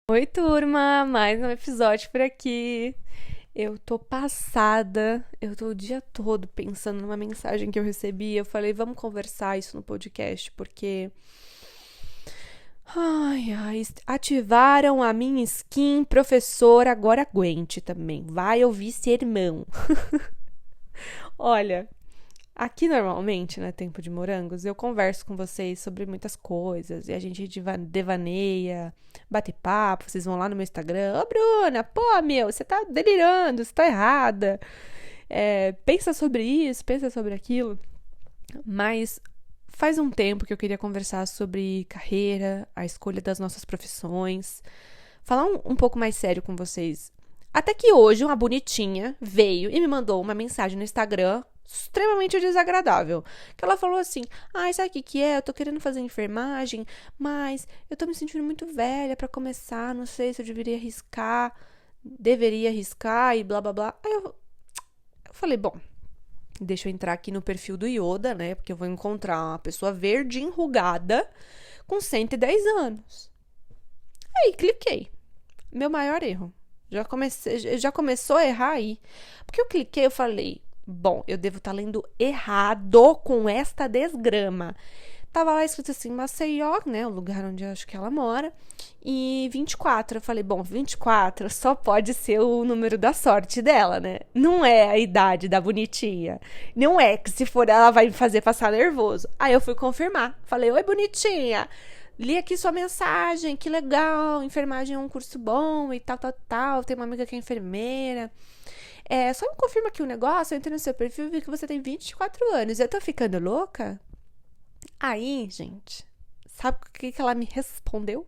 Oi, turma! Mais um episódio por aqui. Eu tô passada, eu tô o dia todo pensando numa mensagem que eu recebi. Eu falei, vamos conversar isso no podcast, porque. Ai, ativaram a minha skin, professor, agora aguente também. Vai ouvir sermão. Olha, aqui normalmente, né, Tempo de Morangos, eu converso com vocês sobre muitas coisas e a gente devaneia, bate papo, vocês vão lá no meu Instagram, ô Bruna, pô, meu, você tá delirando, você tá errada, pensa sobre isso, pensa sobre aquilo, mas faz um tempo que eu queria conversar sobre carreira, a escolha das nossas profissões, falar um pouco mais sério com vocês. Até que hoje uma bonitinha veio e me mandou uma mensagem no Instagram extremamente desagradável. Que ela falou assim, sabe o que é? Eu tô querendo fazer enfermagem, mas eu tô me sentindo muito velha pra começar, não sei se eu deveria arriscar e blá blá blá. Aí eu falei, bom, deixa eu entrar aqui no perfil do Yoda, né? Porque eu vou encontrar uma pessoa verde enrugada com 110 anos. Aí cliquei. Meu maior erro. Já começou a errar aí. Porque eu cliquei, eu falei, bom, eu devo estar lendo errado com esta desgrama. Tava lá escrito assim, Maceió, né, o lugar onde eu acho que ela mora, e 24. Eu falei, bom, 24 só pode ser o número da sorte dela, né? Não é a idade da bonitinha. Não é que se for ela vai me fazer passar nervoso. Aí eu fui confirmar. Falei, oi, bonitinha. Li aqui sua mensagem, que legal, enfermagem é um curso bom e tal, tal, tal. Tem uma amiga que é enfermeira. Só me confirma aqui um negócio, eu entrei no seu perfil e vi que você tem 24 anos. Eu tô ficando louca? Aí, gente, sabe o que ela me respondeu?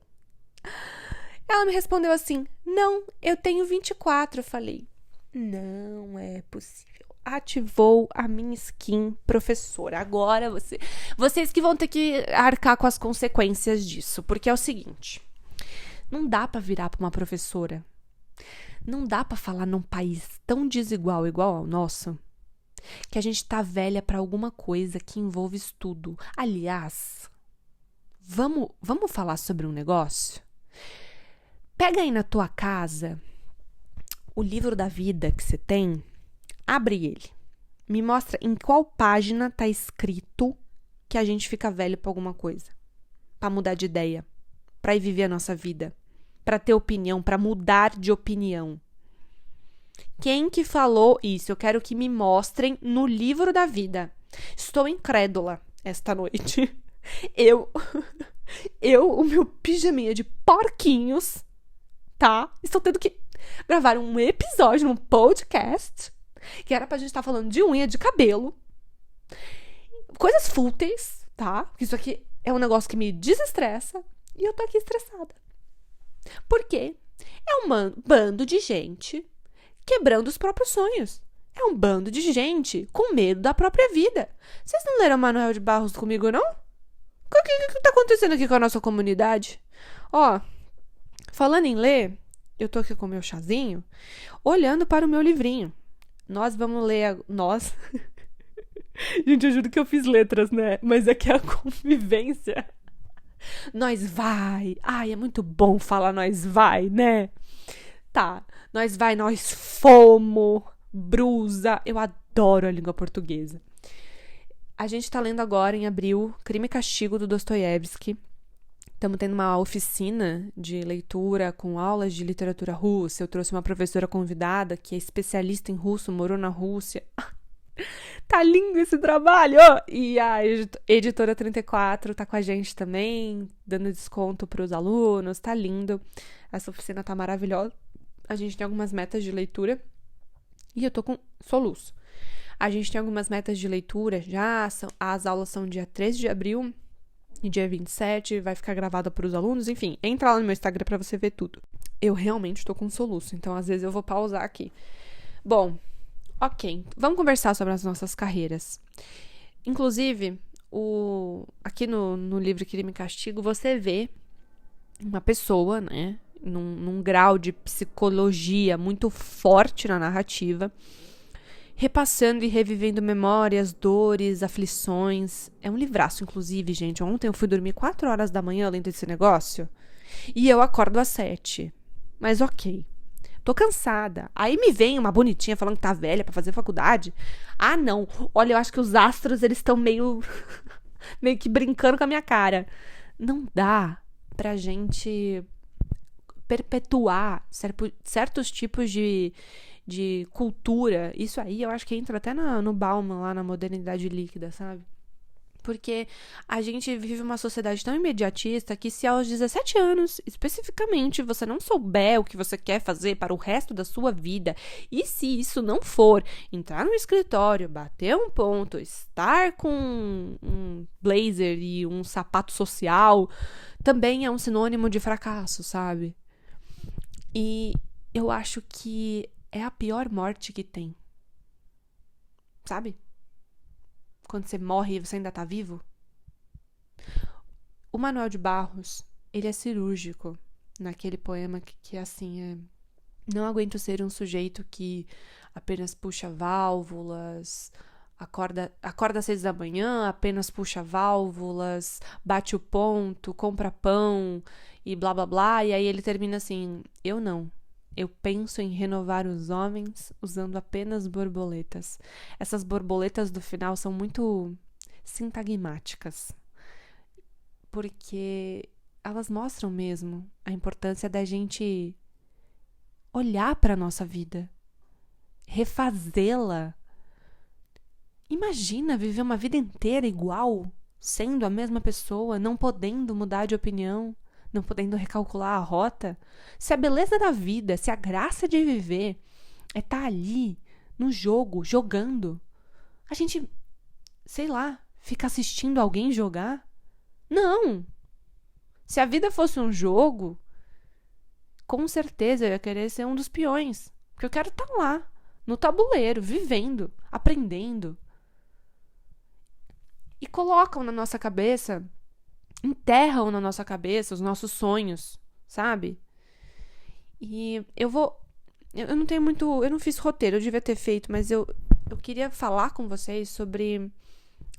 Ela me respondeu assim, não, eu tenho 24. Eu falei, não é possível. Ativou a minha skin, professora. Agora vocês que vão ter que arcar com as consequências disso. Porque é o seguinte, não dá pra virar pra uma professora. Não dá pra falar num país tão desigual, igual ao nosso, que a gente tá velha pra alguma coisa que envolve estudo. Aliás, vamos falar sobre um negócio? Pega aí na tua casa o livro da vida que você tem, abre ele. Me mostra em qual página tá escrito que a gente fica velho pra alguma coisa. Pra mudar de ideia. Pra ir viver a nossa vida. Pra ter opinião. Pra mudar de opinião. Quem que falou isso? Eu quero que me mostrem no livro da vida. Estou incrédula esta noite. O meu pijaminha de porquinhos, tá? Estou tendo que gravar um episódio, um podcast, que era pra gente estar falando de unha de cabelo. Coisas fúteis, tá? Isso aqui é um negócio que me desestressa e eu tô aqui estressada. Por quê? É um bando de gente quebrando os próprios sonhos. É um bando de gente com medo da própria vida. Vocês não leram Manuel de Barros comigo, não? O que tá acontecendo aqui com a nossa comunidade? Ó, falando em ler, eu tô aqui com o meu chazinho, olhando para o meu livrinho. Nós vamos ler... Nós... Gente, eu juro que eu fiz letras, né? Mas é que é a convivência. Nós vai. Ai, é muito bom falar nós vai, né? Tá. Nós vai, nós fomos. Brusa. Eu adoro a língua portuguesa. A gente tá lendo agora, em abril, Crime e Castigo, do Dostoiévski. Estamos tendo uma oficina de leitura com aulas de literatura russa. Eu trouxe uma professora convidada que é especialista em russo, morou na Rússia. Tá lindo esse trabalho! E a editora 34 tá com a gente também, dando desconto pros alunos. Tá lindo. Essa oficina tá maravilhosa. A gente tem algumas metas de leitura. E eu tô com soluço. A gente tem algumas metas de leitura já. As aulas são dia 13 de abril e dia 27. Vai ficar gravada pros alunos. Enfim, entra lá no meu Instagram pra você ver tudo. Eu realmente tô com soluço. Então, às vezes, eu vou pausar aqui. Bom... Ok, vamos conversar sobre as nossas carreiras. Inclusive, aqui no livro Crime e Castigo, você vê uma pessoa, né, num grau de psicologia muito forte na narrativa, repassando e revivendo memórias, dores, aflições. É um livraço, inclusive, gente. Ontem eu fui dormir 4 horas da manhã lendo esse negócio. E eu acordo às 7. Mas ok. Tô cansada. Aí me vem uma bonitinha falando que tá velha pra fazer faculdade. Ah, não. Olha, eu acho que os astros, eles estão meio que brincando com a minha cara. Não dá pra gente perpetuar certos tipos de cultura. Isso aí eu acho que entra até no Bauman, lá na modernidade líquida, sabe? Porque a gente vive uma sociedade tão imediatista que se aos 17 anos, especificamente, você não souber o que você quer fazer para o resto da sua vida, e se isso não for entrar no escritório, bater um ponto, estar com um blazer e um sapato social, também é um sinônimo de fracasso, sabe? E eu acho que é a pior morte que tem. Sabe? Quando você morre e você ainda tá vivo. O Manuel de Barros, ele é cirúrgico naquele poema que assim é: não aguento ser um sujeito que apenas puxa válvulas, acorda às 6 da manhã, apenas puxa válvulas, bate o ponto, compra pão e blá blá blá. E aí ele termina assim: eu não. Eu penso em renovar os homens usando apenas borboletas. Essas borboletas do final são muito sintagmáticas, porque elas mostram mesmo a importância da gente olhar para a nossa vida, refazê-la. Imagina viver uma vida inteira igual, sendo a mesma pessoa, não podendo mudar de opinião, não podendo recalcular a rota. Se a beleza da vida, se a graça de viver é estar ali, no jogo, jogando, a gente, sei lá, fica assistindo alguém jogar? Não! Se a vida fosse um jogo, com certeza eu ia querer ser um dos peões. Porque eu quero estar lá, no tabuleiro, vivendo, aprendendo. E colocam na nossa cabeça, enterram na nossa cabeça os nossos sonhos, sabe? E eu não tenho muito, eu não fiz roteiro, eu devia ter feito, mas eu queria falar com vocês sobre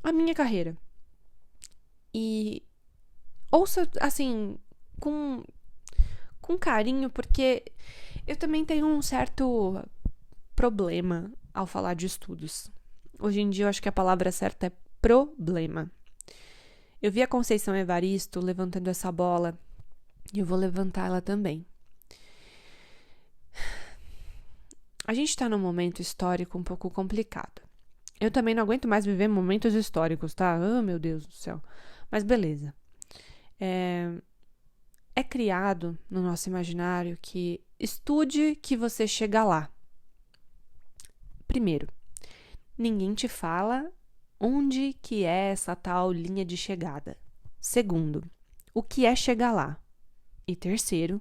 a minha carreira. E ouça, assim, com carinho, porque eu também tenho um certo problema ao falar de estudos. Hoje em dia eu acho que a palavra certa é problema. Eu vi a Conceição Evaristo levantando essa bola e eu vou levantá-la também. A gente está num momento histórico um pouco complicado. Eu também não aguento mais viver momentos históricos, tá? Oh, meu Deus do céu. Mas beleza. É criado no nosso imaginário que estude que você chega lá. Primeiro, ninguém te fala onde que é essa tal linha de chegada. Segundo, o que é chegar lá? E terceiro,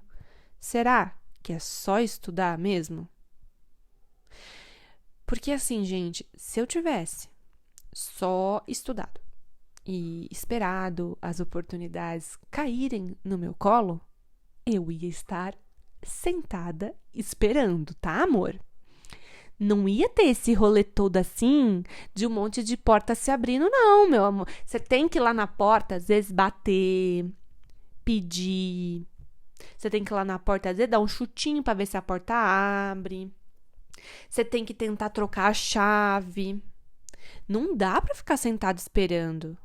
será que é só estudar mesmo? Porque assim, gente, se eu tivesse só estudado e esperado as oportunidades caírem no meu colo, eu ia estar sentada esperando, tá, amor? Não ia ter esse rolê todo assim, de um monte de porta se abrindo, não, meu amor. Você tem que ir lá na porta, às vezes, bater, pedir. Você tem que ir lá na porta, às vezes, dar um chutinho pra ver se a porta abre. Você tem que tentar trocar a chave. Não dá pra ficar sentado esperando.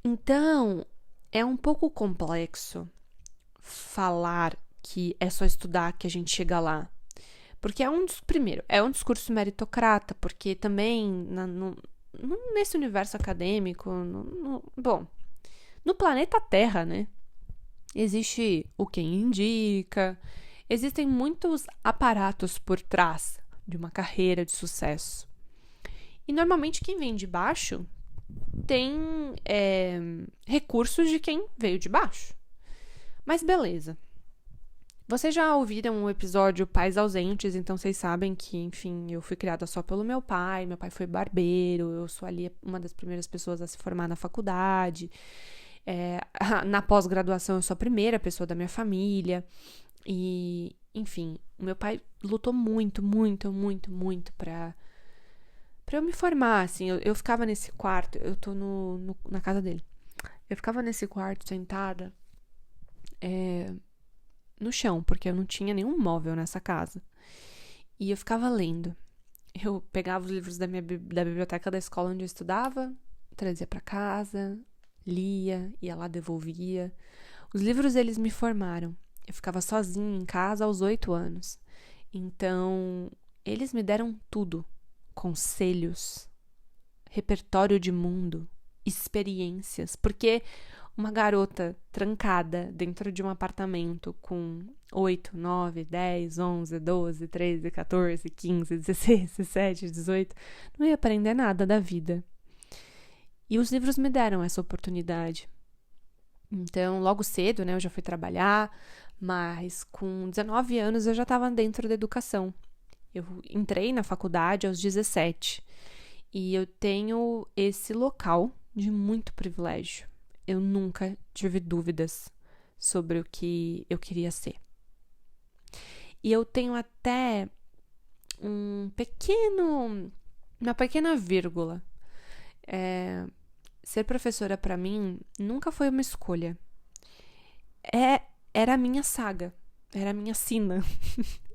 Então, é um pouco complexo falar que é só estudar que a gente chega lá. Porque é um discurso meritocrata, porque também nesse universo acadêmico, no planeta Terra, né? Existe o quem indica, existem muitos aparatos por trás de uma carreira de sucesso. E normalmente quem vem de baixo tem recursos de quem veio de baixo. Mas beleza. Vocês já ouviram o episódio Pais Ausentes, então vocês sabem que, enfim, eu fui criada só pelo meu pai foi barbeiro, eu sou ali uma das primeiras pessoas a se formar na faculdade, na pós-graduação eu sou a primeira pessoa da minha família, e, enfim, o meu pai lutou muito, muito, muito, muito pra eu me formar, assim, eu ficava nesse quarto, eu tô na casa dele, eu ficava nesse quarto sentada, no chão, porque eu não tinha nenhum móvel nessa casa. E eu ficava lendo. Eu pegava os livros da biblioteca da escola onde eu estudava, trazia para casa, lia, ia lá, devolvia. Os livros, eles me formaram. Eu ficava sozinha em casa aos 8 anos. Então, eles me deram tudo. Conselhos, repertório de mundo, experiências. Porque uma garota trancada dentro de um apartamento com 8, 9, 10, 11, 12, 13, 14, 15, 16, 17, 18, não ia aprender nada da vida. E os livros me deram essa oportunidade. Então, logo cedo, eu já fui trabalhar, mas com 19 anos eu já estava dentro da educação. Eu entrei na faculdade aos 17 e eu tenho esse local de muito privilégio. Eu nunca tive dúvidas sobre o que eu queria ser. E eu tenho até uma pequena vírgula. Ser professora para mim nunca foi uma escolha. Era a minha saga, era a minha sina,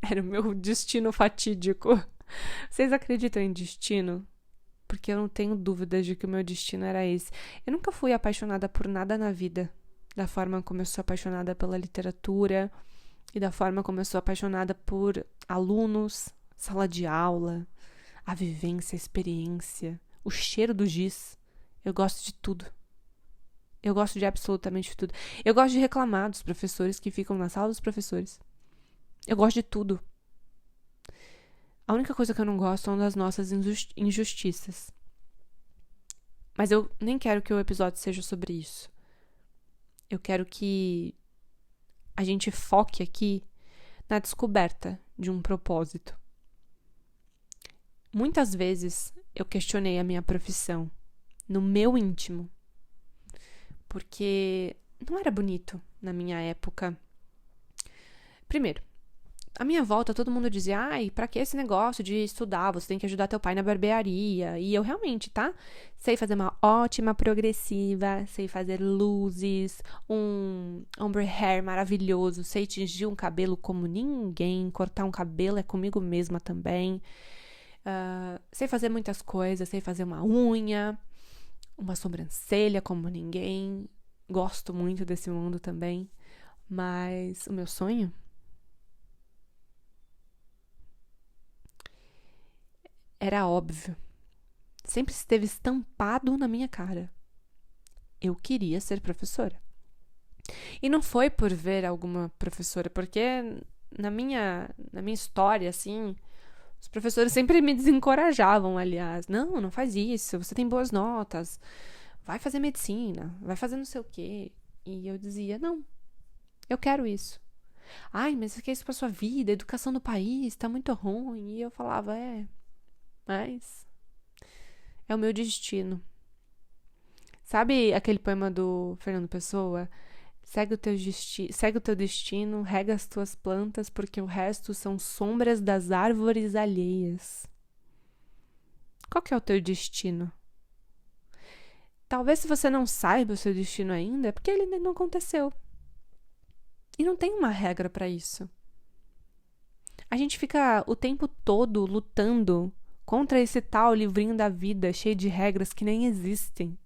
era o meu destino fatídico. Vocês acreditam em destino? Porque eu não tenho dúvidas de que o meu destino era esse. Eu nunca fui apaixonada por nada na vida, da forma como eu sou apaixonada pela literatura e da forma como eu sou apaixonada por alunos, sala de aula, a vivência, a experiência, o cheiro do giz. Eu gosto de tudo. Eu gosto de absolutamente tudo. Eu gosto de reclamar dos professores que ficam na sala dos professores. Eu gosto de tudo. A única coisa que eu não gosto são das nossas injustiças. Mas eu nem quero que o episódio seja sobre isso. Eu quero que a gente foque aqui na descoberta de um propósito. Muitas vezes eu questionei a minha profissão, no meu íntimo, porque não era bonito na minha época. Primeiro, à minha volta todo mundo dizia, ai, pra que esse negócio de estudar? Você tem que ajudar teu pai na barbearia. E eu realmente, tá? Sei fazer uma ótima progressiva, sei fazer luzes, um ombre hair maravilhoso, sei tingir um cabelo como ninguém, cortar um cabelo é comigo mesma também. Sei fazer muitas coisas, sei fazer uma unha, uma sobrancelha como ninguém. Gosto muito desse mundo também. Mas o meu sonho era óbvio. Sempre esteve estampado na minha cara. Eu queria ser professora. E não foi por ver alguma professora, porque na minha história, assim, os professores sempre me desencorajavam, aliás. Não faz isso, você tem boas notas, vai fazer medicina, vai fazer não sei o quê. E eu dizia, não, eu quero isso. Ai, mas você quer isso pra sua vida, a educação do país tá muito ruim. E eu falava, mas é o meu destino. Sabe aquele poema do Fernando Pessoa? Segue o teu destino, rega as tuas plantas, porque o resto são sombras das árvores alheias. Qual que é o teu destino? Talvez se você não saiba o seu destino ainda, é porque ele ainda não aconteceu. E não tem uma regra para isso. A gente fica o tempo todo lutando contra esse tal livrinho da vida cheio de regras que nem existem.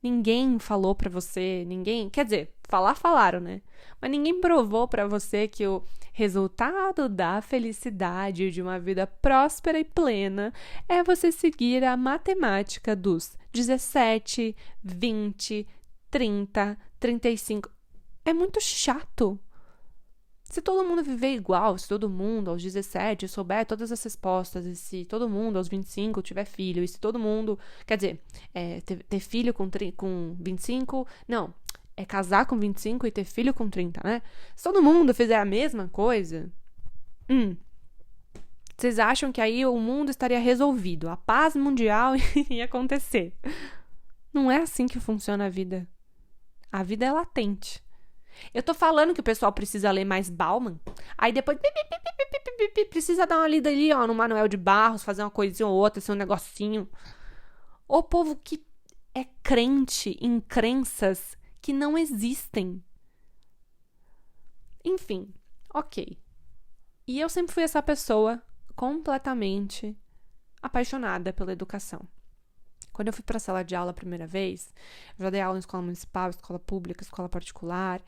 Ninguém falou pra você, quer dizer, falaram, né? Mas ninguém provou pra você que o resultado da felicidade de uma vida próspera e plena é você seguir a matemática dos 17, 20, 30, 35. É muito chato. Se todo mundo viver igual, se todo mundo aos 17 souber todas as respostas, e se todo mundo aos 25 tiver filho, e se todo mundo, quer dizer, ter filho com 25, não, é casar com 25 e ter filho com 30, né? Se todo mundo fizer a mesma coisa, vocês acham que aí o mundo estaria resolvido, a paz mundial ia acontecer? Não é assim que funciona a vida. A vida é latente. Eu tô falando que o pessoal precisa ler mais Bauman, aí depois precisa dar uma lida ali, no Manuel de Barros, fazer uma coisinha ou outra, assim, um negocinho. O povo que é crente em crenças que não existem. Enfim, ok. E eu sempre fui essa pessoa completamente apaixonada pela educação. Quando eu fui para a sala de aula a primeira vez, eu já dei aula em escola municipal, escola pública, escola particular.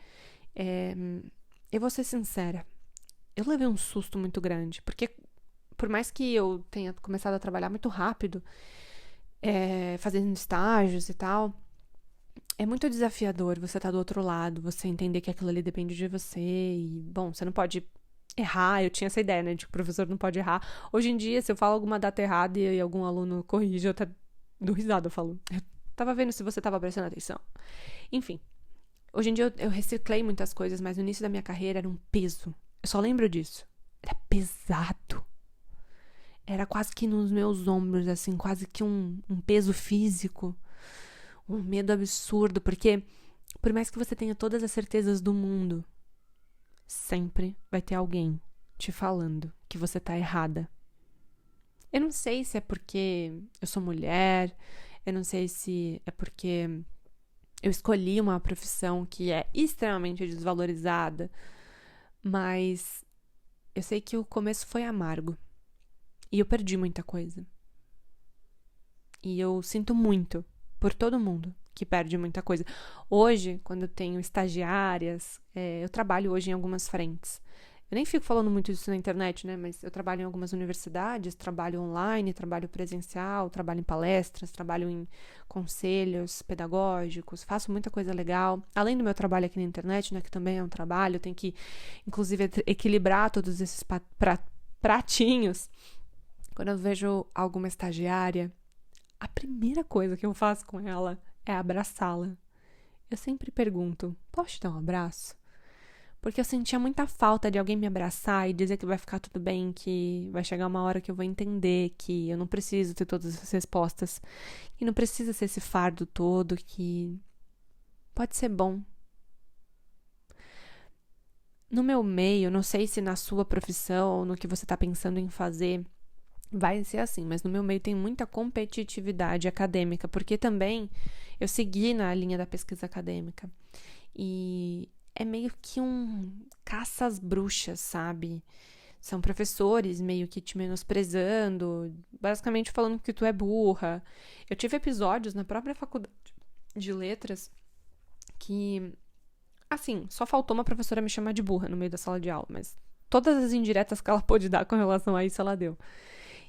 Eu vou ser sincera, eu levei um susto muito grande, porque por mais que eu tenha começado a trabalhar muito rápido, fazendo estágios e tal, é muito desafiador você estar do outro lado, você entender que aquilo ali depende de você e, bom, você não pode errar. Eu tinha essa ideia, né, de que o professor não pode errar. Hoje em dia, se eu falo alguma data errada e algum aluno corrige, eu até dou risada, eu falo, eu tava vendo se você tava prestando atenção. Enfim, hoje em dia eu reciclei muitas coisas, mas no início da minha carreira era um peso. Eu só lembro disso. Era pesado. Era quase que nos meus ombros, assim, quase que um peso físico. Um medo absurdo, porque por mais que você tenha todas as certezas do mundo, sempre vai ter alguém te falando que você tá errada. Eu não sei se é porque eu sou mulher, eu não sei se é porque eu escolhi uma profissão que é extremamente desvalorizada, mas eu sei que o começo foi amargo e eu perdi muita coisa. E eu sinto muito por todo mundo que perde muita coisa. Hoje, quando eu tenho estagiárias, eu trabalho hoje em algumas frentes. Eu nem fico falando muito disso na internet, né? Mas eu trabalho em algumas universidades, trabalho online, trabalho presencial, trabalho em palestras, trabalho em conselhos pedagógicos, faço muita coisa legal. Além do meu trabalho aqui na internet, né? Que também é um trabalho, eu tenho que, inclusive, equilibrar todos esses pratinhos. Quando eu vejo alguma estagiária, a primeira coisa que eu faço com ela é abraçá-la. Eu sempre pergunto, posso te dar um abraço? Porque eu sentia muita falta de alguém me abraçar e dizer que vai ficar tudo bem, que vai chegar uma hora que eu vou entender que eu não preciso ter todas as respostas, que não precisa ser esse fardo todo, que pode ser bom. No meu meio, não sei se na sua profissão ou no que você está pensando em fazer, vai ser assim, mas no meu meio tem muita competitividade acadêmica, porque também eu segui na linha da pesquisa acadêmica. E é meio que um caça às bruxas, sabe? São professores meio que te menosprezando, basicamente falando que tu é burra. Eu tive episódios na própria faculdade de letras que, assim, só faltou uma professora me chamar de burra no meio da sala de aula, mas todas as indiretas que ela pôde dar com relação a isso, ela deu.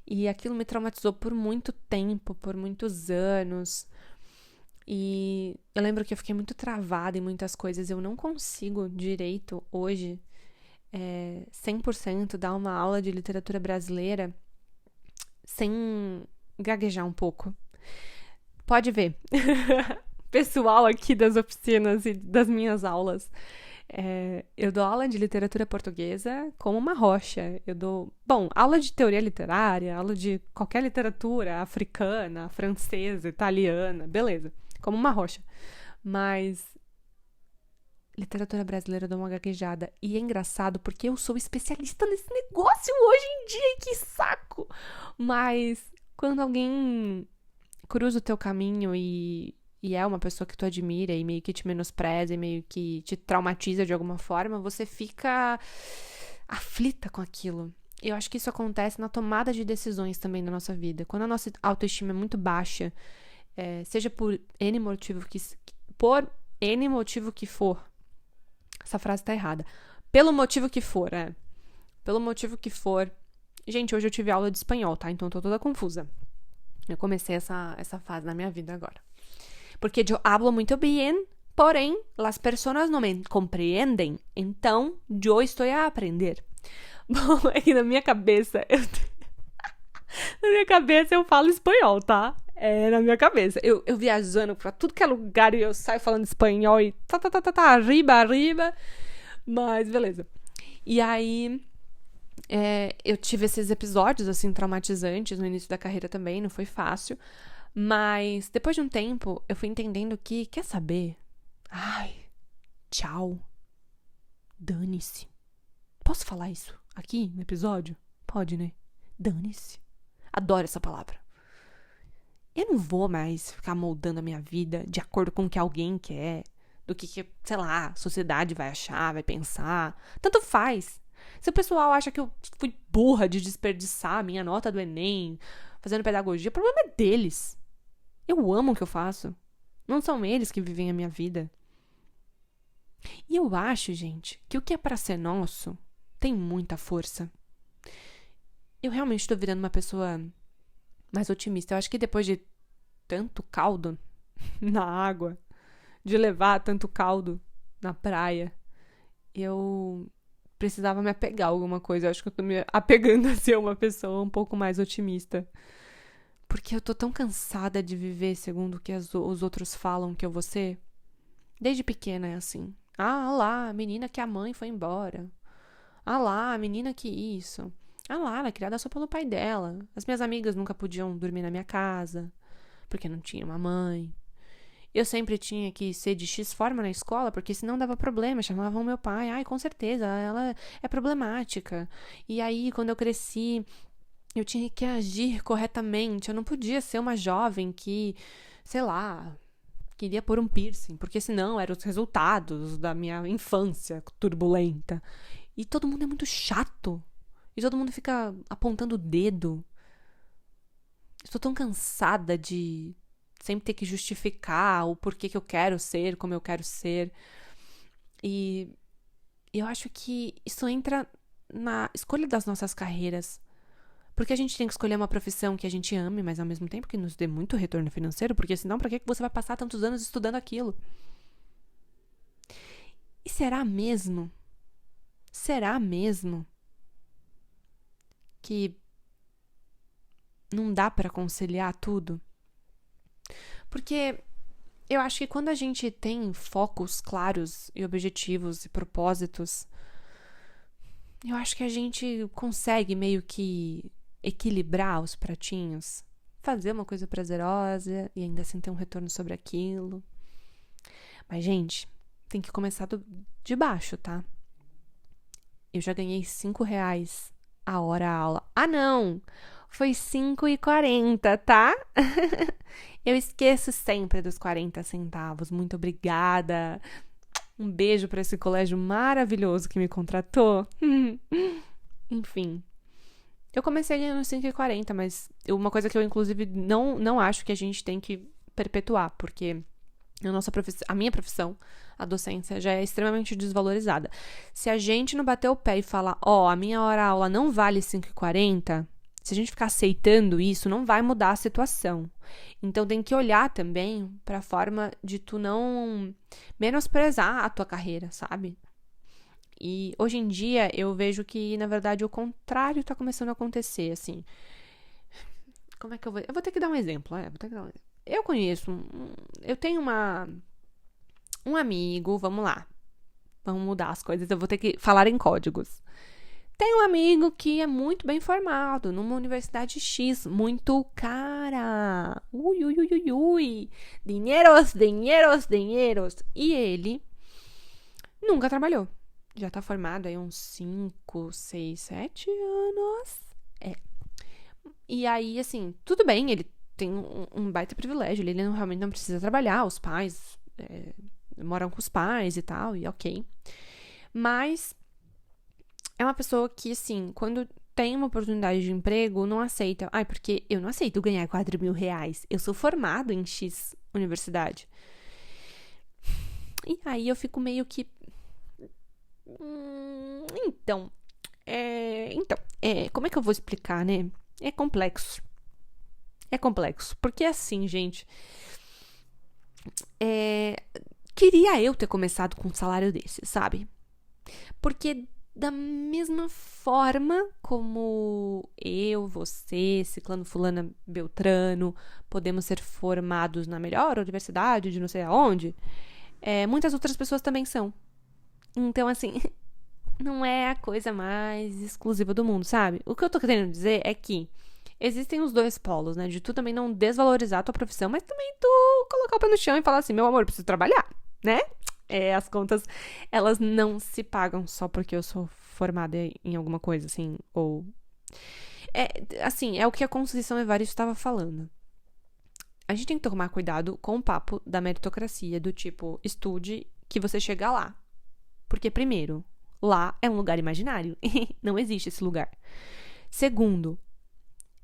E aquilo me traumatizou por muito tempo, por muitos anos. E eu lembro que eu fiquei muito travada em muitas coisas. Eu não consigo direito hoje, 100% dar uma aula de literatura brasileira sem gaguejar um pouco. Pode ver. Pessoal aqui das oficinas e das minhas aulas. Eu dou aula de literatura portuguesa como uma rocha. Eu dou, aula de teoria literária, aula de qualquer literatura, africana, francesa, italiana, beleza, como uma rocha. Mas literatura brasileira eu dou uma gaguejada. E é engraçado porque eu sou especialista nesse negócio hoje em dia, que saco! Mas quando alguém cruza o teu caminho e é uma pessoa que tu admira e meio que te menospreza e meio que te traumatiza de alguma forma, você fica aflita com aquilo. Eu acho que isso acontece na tomada de decisões também na nossa vida. Quando a nossa autoestima é muito baixa, seja por N motivo que for. Essa frase tá errada. Pelo motivo que for, Pelo motivo que for. Gente, hoje eu tive aula de espanhol, tá? Então eu tô toda confusa. Eu comecei essa fase na minha vida agora. Porque eu hablo muito bem, porém, as pessoas não me compreendem. Então, eu estou a aprender. Bom, é que na minha cabeça, eu falo espanhol, tá? Na minha cabeça. Eu viajando pra tudo que é lugar e eu saio falando espanhol e arriba. Mas, beleza. E aí, eu tive esses episódios, assim, traumatizantes no início da carreira também, não foi fácil. Mas, depois de um tempo, eu fui entendendo que, quer saber? Ai, tchau. Dane-se. Posso falar isso aqui no episódio? Pode, né? Dane-se. Adoro essa palavra. Eu não vou mais ficar moldando a minha vida de acordo com o que alguém quer, do que, sei lá, a sociedade vai achar, vai pensar. Tanto faz. Se o pessoal acha que eu fui burra de desperdiçar a minha nota do Enem fazendo pedagogia, o problema é deles. Eu amo o que eu faço. Não são eles que vivem a minha vida. E eu acho, gente, que o que é pra ser nosso tem muita força. Eu realmente tô virando uma pessoa mais otimista. Eu acho que depois de tanto caldo na água, de levar tanto caldo na praia, eu precisava me apegar a alguma coisa. Eu acho que eu tô me apegando a ser uma pessoa um pouco mais otimista. Porque eu tô tão cansada de viver segundo o que os outros falam que eu vou ser. Desde pequena é assim. Ah lá, a menina que a mãe foi embora. Ah lá, a menina que isso. Ah lá, ela é criada só pelo pai dela. As minhas amigas nunca podiam dormir na minha casa, porque não tinha uma mãe. Eu sempre tinha que ser de X forma na escola, porque senão dava problema. Chamavam meu pai. Ai, com certeza, ela é problemática. E aí, quando eu cresci, eu tinha que agir corretamente. Eu não podia ser uma jovem que, sei lá, queria pôr um piercing, porque senão eram os resultados da minha infância turbulenta. E todo mundo é muito chato. E todo mundo fica apontando o dedo. Eu tô tão cansada de sempre ter que justificar o porquê que eu quero ser, como eu quero ser. E eu acho que isso entra na escolha das nossas carreiras. Porque a gente tem que escolher uma profissão que a gente ame, mas ao mesmo tempo que nos dê muito retorno financeiro, porque senão pra que você vai passar tantos anos estudando aquilo? E será mesmo? Será mesmo que não dá pra conciliar tudo? Porque eu acho que quando a gente tem focos claros e objetivos e propósitos, eu acho que a gente consegue meio que equilibrar os pratinhos, fazer uma coisa prazerosa e ainda assim ter um retorno sobre aquilo. Mas, gente, tem que começar de baixo, tá? Eu já ganhei R$5 a hora a aula. Ah, não! Foi 5,40, tá? Eu esqueço sempre dos 40 centavos. Muito obrigada. Um beijo para esse colégio maravilhoso que me contratou. Enfim. Eu comecei ganhando 5,40, mas uma coisa que eu, inclusive, não acho que a gente tem que perpetuar, porque a minha profissão, a docência, já é extremamente desvalorizada. Se a gente não bater o pé e falar, a minha hora-aula não vale 5,40, se a gente ficar aceitando isso, não vai mudar a situação. Então, tem que olhar também para a forma de tu não menosprezar a tua carreira, sabe? E hoje em dia eu vejo que, na verdade, o contrário tá começando a acontecer, assim. Como é que eu vou... Eu vou ter que dar um exemplo, Eu conheço... Eu tenho um amigo... Vamos lá. Vamos mudar as coisas. Eu vou ter que falar em códigos. Tem um amigo que é muito bem formado numa universidade X, muito cara. Dinheiros. E ele nunca trabalhou. Já tá formado aí uns 5, 6, 7 anos. E aí, assim, tudo bem, ele tem um baita privilégio. Ele realmente não precisa trabalhar. Os pais moram com os pais e tal, e ok. Mas é uma pessoa que, assim, quando tem uma oportunidade de emprego, não aceita. Porque eu não aceito ganhar R$4.000. Eu sou formado em X universidade. E aí eu fico meio que... como é que eu vou explicar, né? É complexo. Porque assim, gente... queria eu ter começado com um salário desse, sabe? Porque da mesma forma como eu, você, ciclano, fulana, beltrano, podemos ser formados na melhor universidade de não sei aonde, muitas outras pessoas também são. Então, assim, não é a coisa mais exclusiva do mundo, sabe? O que eu tô querendo dizer é que existem os dois polos, né? De tu também não desvalorizar a tua profissão, mas também tu colocar o pé no chão e falar assim, meu amor, eu preciso trabalhar, né? As contas, elas não se pagam só porque eu sou formada em alguma coisa, assim, ou... é o que a Conceição Evaristo estava falando. A gente tem que tomar cuidado com o papo da meritocracia, do tipo, estude que você chega lá. Porque, primeiro, lá é um lugar imaginário. Não existe esse lugar. Segundo,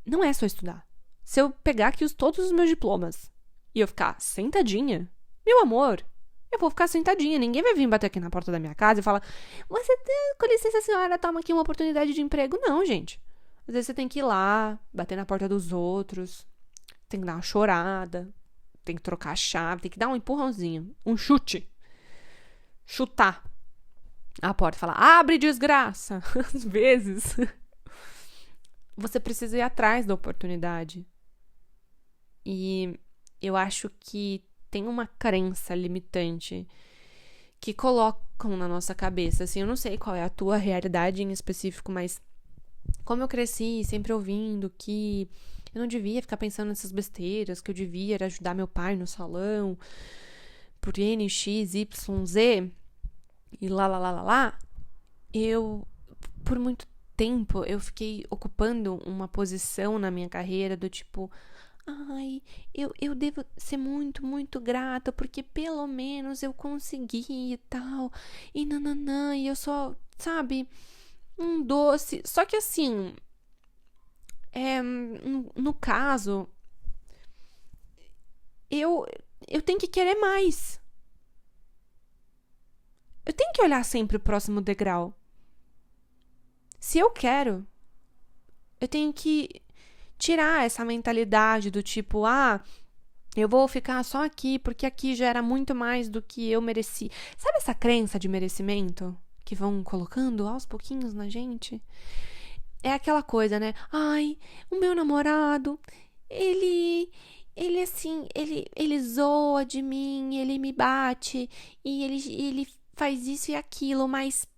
não é só estudar. Se eu pegar aqui todos os meus diplomas e eu ficar sentadinha, meu amor, eu vou ficar sentadinha. Ninguém vai vir bater aqui na porta da minha casa e falar: com licença, senhora, toma aqui uma oportunidade de emprego. Não, gente. Às vezes você tem que ir lá, bater na porta dos outros, tem que dar uma chorada, tem que trocar a chave, tem que dar um empurrãozinho, um chute. Chutar a porta e falar: abre, desgraça. Às vezes você precisa ir atrás da oportunidade. E eu acho que tem uma crença limitante que colocam na nossa cabeça. Assim, eu não sei qual é a tua realidade em específico, mas como eu cresci sempre ouvindo que eu não devia ficar pensando nessas besteiras, que eu devia era ajudar meu pai no salão, por N, X, Y, Z, e lá, eu, por muito tempo, eu fiquei ocupando uma posição na minha carreira do tipo: ai, eu devo ser muito, muito grata, porque pelo menos eu consegui e tal, e nananã, e eu só, sabe, um doce. Só que assim, no caso, eu tenho que querer mais. Eu tenho que olhar sempre o próximo degrau. Se eu quero, eu tenho que tirar essa mentalidade do tipo: eu vou ficar só aqui porque aqui já era muito mais do que eu mereci. Sabe essa crença de merecimento que vão colocando aos pouquinhos na gente? É aquela coisa, né? Ai, o meu namorado, ele assim, ele zoa de mim, ele me bate e ele faz isso e aquilo, mas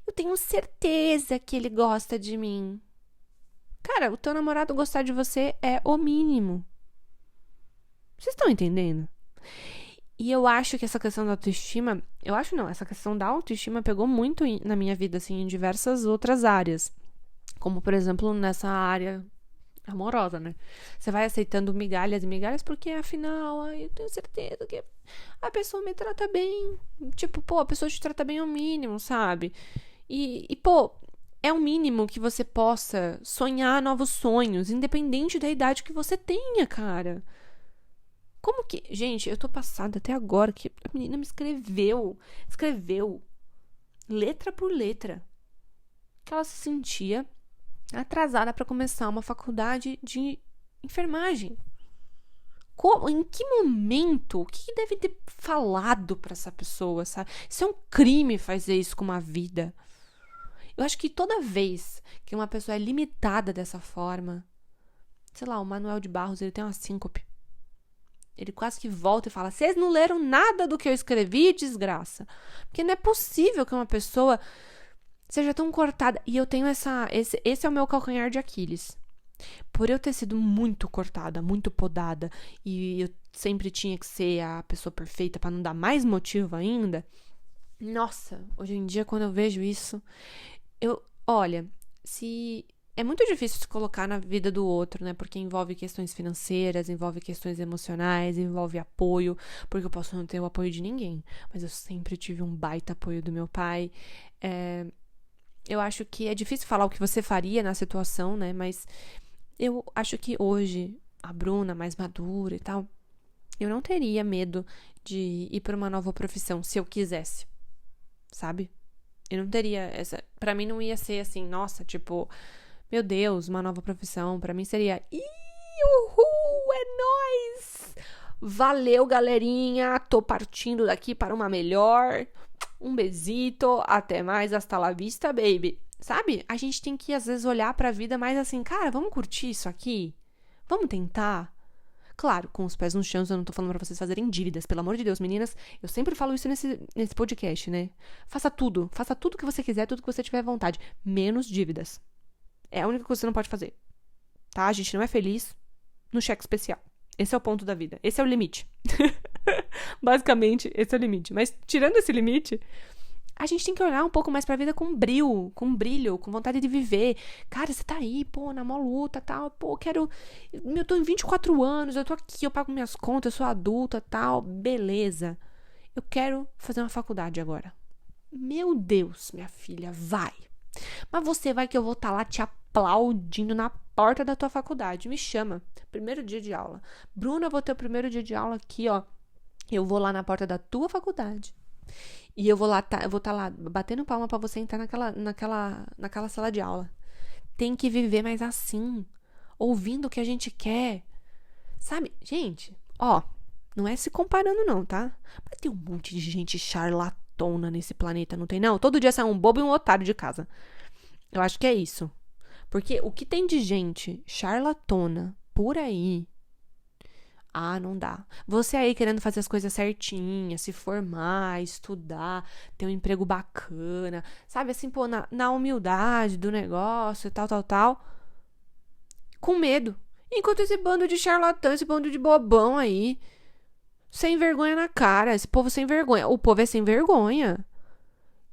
eu tenho certeza que ele gosta de mim. Cara, o teu namorado gostar de você é o mínimo. Vocês estão entendendo? E eu acho que essa questão da autoestima... essa questão da autoestima pegou muito na minha vida, assim, em diversas outras áreas. Como, por exemplo, nessa área amorosa, né? Você vai aceitando migalhas e migalhas porque, afinal, eu tenho certeza que a pessoa me trata bem. Tipo, pô, a pessoa te trata bem ao mínimo, sabe? E pô, é o mínimo que você possa sonhar novos sonhos, independente da idade que você tenha, cara. Como que... Gente, eu tô passada até agora que a menina me escreveu, letra por letra, que ela se sentia atrasada pra começar uma faculdade de enfermagem. Em que momento? O que deve ter falado pra essa pessoa, sabe? Isso é um crime fazer isso com uma vida. Eu acho que toda vez que uma pessoa é limitada dessa forma, sei lá, o Manuel de Barros, ele tem uma síncope. Ele quase que volta e fala: vocês não leram nada do que eu escrevi, desgraça. Porque não é possível que uma pessoa seja tão cortada. E eu tenho esse é o meu calcanhar de Aquiles. Por eu ter sido muito cortada, muito podada, e eu sempre tinha que ser a pessoa perfeita pra não dar mais motivo ainda. Nossa, hoje em dia, quando eu vejo isso, olha, se... É muito difícil se colocar na vida do outro, né? Porque envolve questões financeiras, envolve questões emocionais, envolve apoio, porque eu posso não ter o apoio de ninguém, mas eu sempre tive um baita apoio do meu pai. Eu acho que é difícil falar o que você faria na situação, né? Mas eu acho que hoje, a Bruna, mais madura e tal, eu não teria medo de ir para uma nova profissão, se eu quisesse, sabe? Eu não teria essa... Pra mim não ia ser assim, nossa, tipo... Meu Deus, uma nova profissão. Pra mim seria... Uhul, é nóis! Valeu, galerinha. Tô partindo daqui para uma melhor. Um besito. Até mais. Hasta la vista, baby. Sabe? A gente tem que, às vezes, olhar pra vida mais assim... Cara, vamos curtir isso aqui? Vamos tentar? Claro, com os pés no chão, eu não tô falando pra vocês fazerem dívidas. Pelo amor de Deus, meninas. Eu sempre falo isso nesse podcast, né? Faça tudo que você quiser, tudo que você tiver vontade. Menos dívidas. É a única coisa que você não pode fazer. Tá? A gente não é feliz no cheque especial. Esse é o ponto da vida. Esse é o limite. Basicamente, esse é o limite. Mas, tirando esse limite, a gente tem que olhar um pouco mais pra vida com brilho, com vontade de viver. Cara, você tá aí, pô, na mó luta, tal. Pô, eu tô em 24 anos, eu tô aqui, eu pago minhas contas, eu sou adulta, tal. Beleza. eu quero fazer uma faculdade agora. Meu Deus, minha filha, vai. Mas você vai que eu vou estar lá te aplaudindo na porta da tua faculdade. Me chama. Primeiro dia de aula. Bruna, eu vou ter o primeiro dia de aula aqui, ó. Eu vou lá na porta da tua faculdade. E eu vou estar lá batendo palma pra você entrar naquela sala de aula. Tem que viver mais assim. Ouvindo o que a gente quer. Sabe? Gente, ó. Não é se comparando não, tá? Mas tem um monte de gente charlatona nesse planeta, não tem não? Todo dia sai um bobo e um otário de casa. Eu acho que é isso. Porque o que tem de gente charlatona por aí... não dá. Você aí querendo fazer as coisas certinhas, se formar, estudar, ter um emprego bacana, sabe? Assim, pô, na humildade do negócio e tal. Com medo. Enquanto esse bando de charlatão, esse bando de bobão aí, sem vergonha na cara, esse povo sem vergonha. O povo é sem vergonha.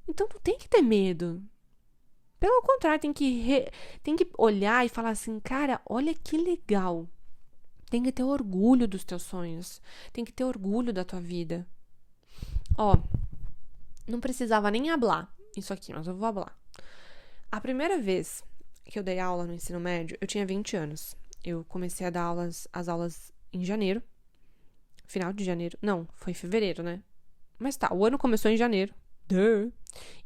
Então não tem que ter medo. Pelo contrário, tem que olhar e falar assim, cara, olha que legal. Tem que ter orgulho dos teus sonhos. Tem que ter orgulho da tua vida. Ó, não precisava nem hablar isso aqui, mas eu vou hablar. A primeira vez que eu dei aula no ensino médio, eu tinha 20 anos. Eu comecei a dar as aulas em janeiro. Final de janeiro. Não, foi em fevereiro, né? Mas tá, o ano começou em janeiro. Duh.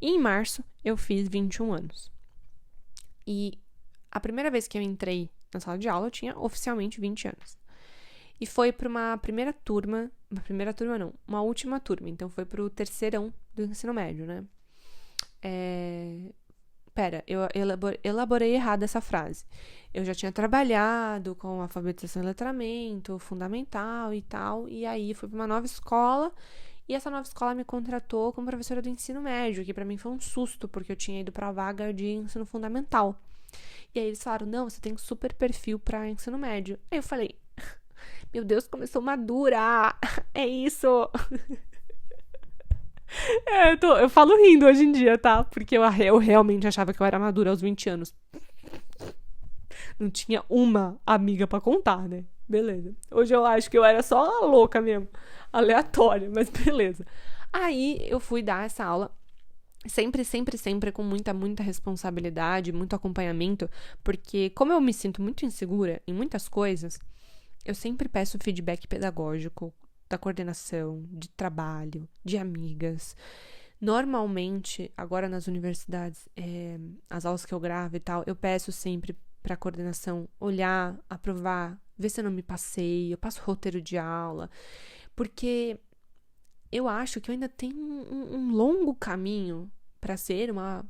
E em março, eu fiz 21 anos. E a primeira vez que eu entrei na sala de aula, eu tinha oficialmente 20 anos. E foi para uma uma última turma. Então, foi pro terceirão do ensino médio, né? Eu elaborei errado essa frase. Eu já tinha trabalhado com alfabetização e letramento, fundamental e tal. E aí, fui para uma nova escola. E essa nova escola me contratou como professora do ensino médio, que para mim foi um susto, porque eu tinha ido pra vaga de ensino fundamental. E aí eles falaram, não, você tem super perfil pra ensino médio. Aí eu falei, meu Deus, como eu sou madura, é isso. Eu falo rindo hoje em dia, tá? Porque eu realmente achava que eu era madura aos 20 anos. Não tinha uma amiga pra contar, né? Beleza. Hoje eu acho que eu era só uma louca mesmo, aleatória, mas beleza. Aí eu fui dar essa aula sempre com muita responsabilidade, muito acompanhamento, porque como eu me sinto muito insegura em muitas coisas, eu sempre peço feedback pedagógico da coordenação, de trabalho, de amigas. Normalmente, agora nas universidades, as aulas que eu gravo e tal, eu peço sempre pra coordenação olhar, aprovar, ver se eu não me passei, eu passo roteiro de aula, porque eu acho que eu ainda tenho um longo caminho para ser uma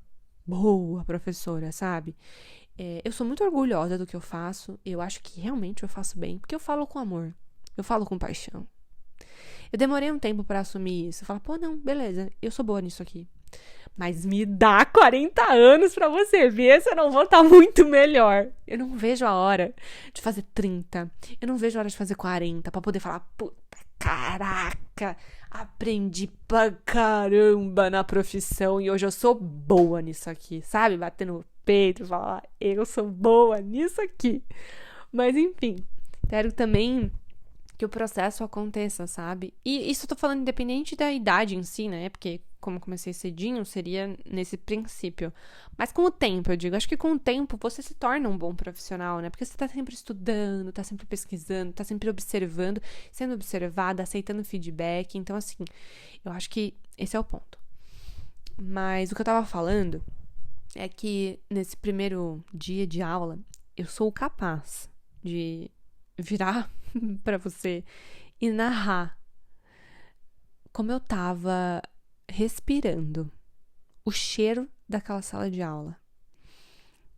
boa professora, sabe? Eu sou muito orgulhosa do que eu faço. Eu acho que realmente eu faço bem, porque eu falo com amor. Eu falo com paixão. Eu demorei um tempo para assumir isso. Eu falo, pô, não, beleza, eu sou boa nisso aqui. Mas me dá 40 anos pra você ver se eu não vou estar muito melhor. Eu não vejo a hora de fazer 30. Eu não vejo a hora de fazer 40 pra poder falar, puta, caraca, aprendi pra caramba na profissão e hoje eu sou boa nisso aqui, sabe? Bater no peito e falar, eu sou boa nisso aqui. Mas enfim, quero também que o processo aconteça, sabe? E isso eu tô falando independente da idade em si, né? Porque como eu comecei cedinho, seria nesse princípio. Mas com o tempo, eu digo, acho que com o tempo você se torna um bom profissional, né? Porque você tá sempre estudando, tá sempre pesquisando, tá sempre observando, sendo observada, aceitando feedback. Então, assim, eu acho que esse é o ponto. Mas o que eu tava falando é que nesse primeiro dia de aula, eu sou capaz de virar pra você e narrar como eu tava respirando o cheiro daquela sala de aula.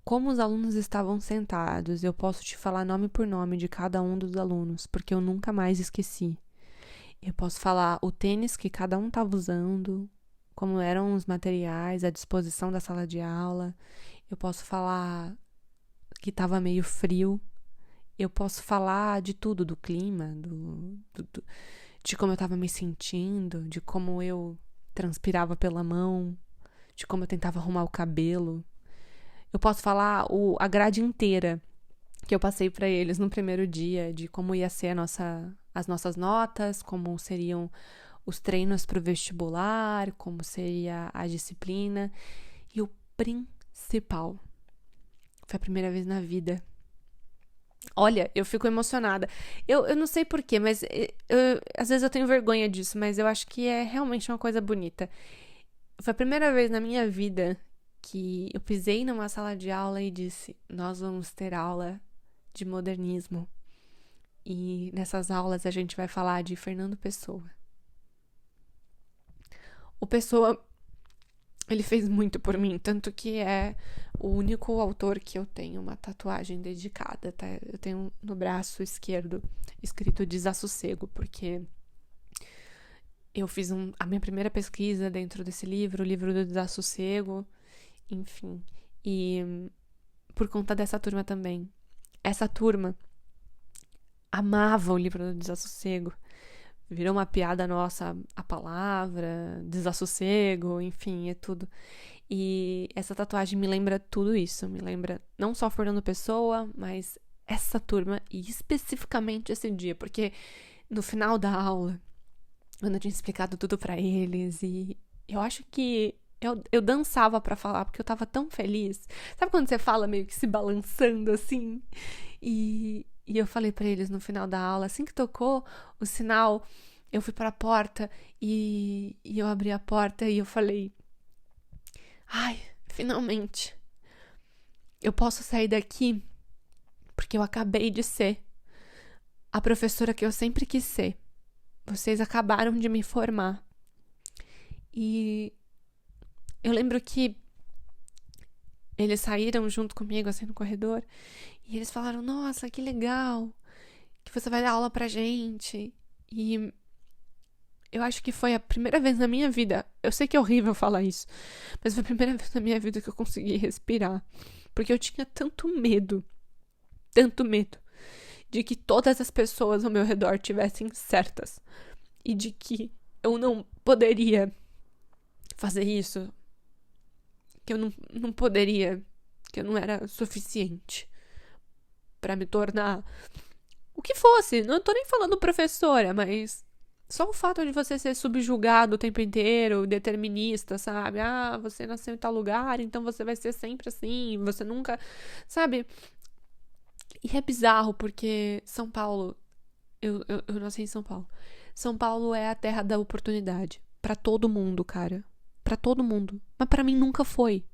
Como os alunos estavam sentados, eu posso te falar nome por nome de cada um dos alunos, porque eu nunca mais esqueci. Eu posso falar o tênis que cada um estava usando, como eram os materiais à disposição da sala de aula. Eu posso falar que estava meio frio. Eu posso falar de tudo, do clima, de como eu estava me sentindo, de como eu transpirava pela mão, de como eu tentava arrumar o cabelo. Eu posso falar a grade inteira que eu passei para eles no primeiro dia, de como ia ser as nossas notas, como seriam os treinos para o vestibular, como seria a disciplina. E o principal, foi a primeira vez na vida. Olha, eu fico emocionada. Eu não sei porquê, mas às vezes eu tenho vergonha disso, mas eu acho que é realmente uma coisa bonita. Foi a primeira vez na minha vida que eu pisei numa sala de aula e disse: nós vamos ter aula de modernismo. E nessas aulas a gente vai falar de Fernando Pessoa. O Pessoa, ele fez muito por mim, tanto que é o único autor que eu tenho uma tatuagem dedicada, tá? Eu tenho no braço esquerdo escrito Desassossego, porque eu fiz a minha primeira pesquisa dentro desse livro, o livro do Desassossego, enfim. E por conta dessa turma também. Essa turma amava o livro do Desassossego. Virou uma piada nossa a palavra, desassossego, enfim, é tudo. E essa tatuagem me lembra tudo isso. Me lembra não só Fernando Pessoa, mas essa turma e especificamente esse dia. Porque no final da aula, quando eu tinha explicado tudo pra eles, e eu acho que eu dançava pra falar, porque eu tava tão feliz. Sabe quando você fala meio que se balançando assim? E eu falei pra eles no final da aula, assim que tocou o sinal, eu fui pra porta e eu abri a porta e eu falei: ai, finalmente, eu posso sair daqui porque eu acabei de ser a professora que eu sempre quis ser. Vocês acabaram de me formar. E eu lembro que eles saíram junto comigo, assim, no corredor, e eles falaram: nossa, que legal que você vai dar aula pra gente. E eu acho que foi a primeira vez na minha vida, eu sei que é horrível falar isso, mas foi a primeira vez na minha vida que eu consegui respirar, porque eu tinha tanto medo de que todas as pessoas ao meu redor tivessem certas e de que eu não poderia fazer isso, que eu não poderia, que eu não era suficiente pra me tornar o que fosse. Não tô nem falando professora, mas só o fato de você ser subjugado o tempo inteiro, determinista, sabe? Ah, você nasceu em tal lugar, então você vai ser sempre assim, você nunca, sabe? E é bizarro, porque São Paulo, eu nasci em São Paulo. São Paulo é a terra da oportunidade. Pra todo mundo, cara. Pra todo mundo. Mas pra mim nunca foi.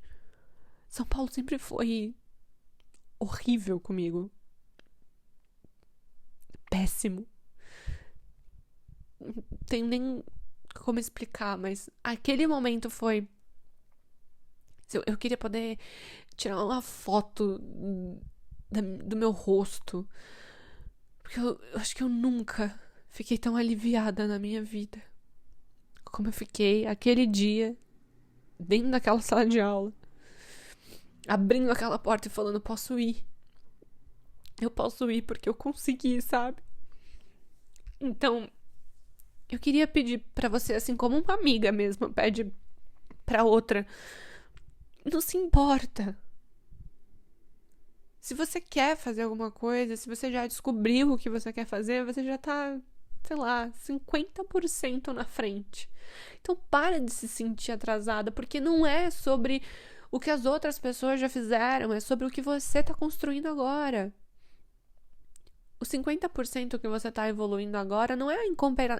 São Paulo sempre foi horrível comigo. Péssimo. Não tenho nem como explicar, mas aquele momento foi... Eu queria poder tirar uma foto do meu rosto. Porque eu acho que eu nunca fiquei tão aliviada na minha vida como eu fiquei aquele dia dentro daquela sala de aula, abrindo aquela porta e falando: posso ir. Eu posso ir porque eu consegui, sabe? Então, eu queria pedir pra você, assim como uma amiga mesmo pede pra outra: não se importa. Se você quer fazer alguma coisa, se você já descobriu o que você quer fazer, você já tá, sei lá, 50% na frente. Então para de se sentir atrasada, porque não é sobre o que as outras pessoas já fizeram, é sobre o que você tá construindo agora. O 50% que você tá evoluindo agora não é em